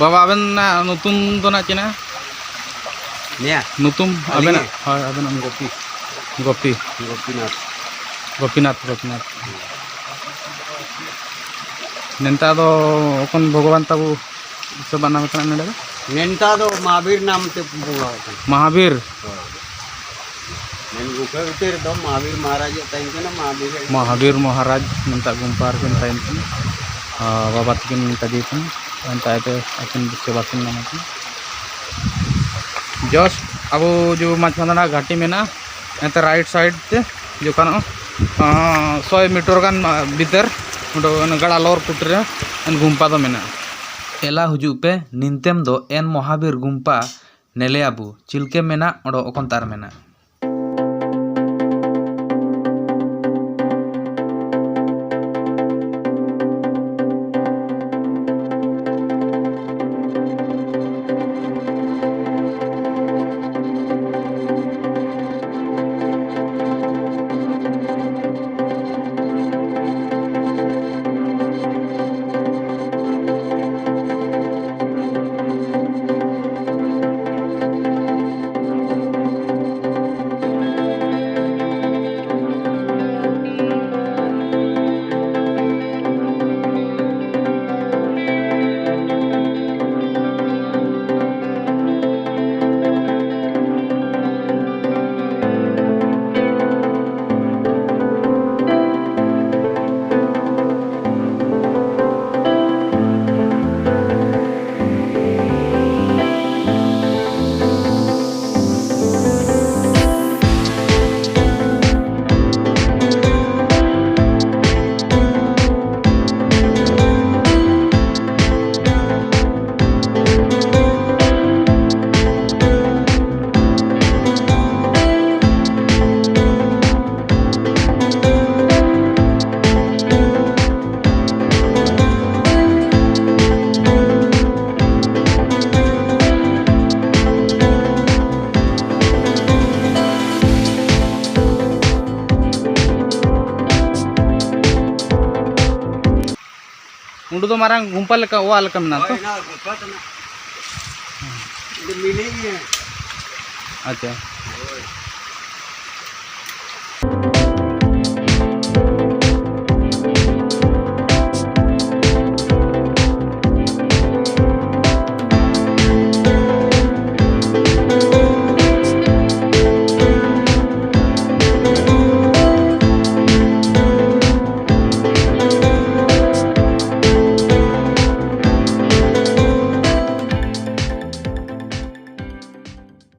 बाबा आबेन ना नतुन तो ना चेना निया नुतुम आबेन हाय आबेन गोपी गोपी गोपीनाथ गोपीनाथ गोपीनाथ नेंता दो ओकन भगवान ताबू से बना में कना नेडा नेंता दो महावीर नाम ते बोला महावीर नेन गुफा उतर दो महावीर महाराज ताइन के ना महावीर महाराज नेंता गुंपार के ताइन के बाबा तकिन नेंता दीपन नेंता ते अकिन सेवा किन नाम के जस्ट अब जो माछमाना घाटी में ना एंते राइट साइड ते जो कानो 100 मीटर गान भीतर गड़ा लोर कुटरे गुंपा दो मेना एला हुजू पे निंतेम दो एन महावीर गुंपा नेले आबू चिलके मेना ओडो ओकन तार मेना उंडू तो मारा गुंपा लेका वो आलका में ना तो गुफा तो ना मिलेगी अच्छा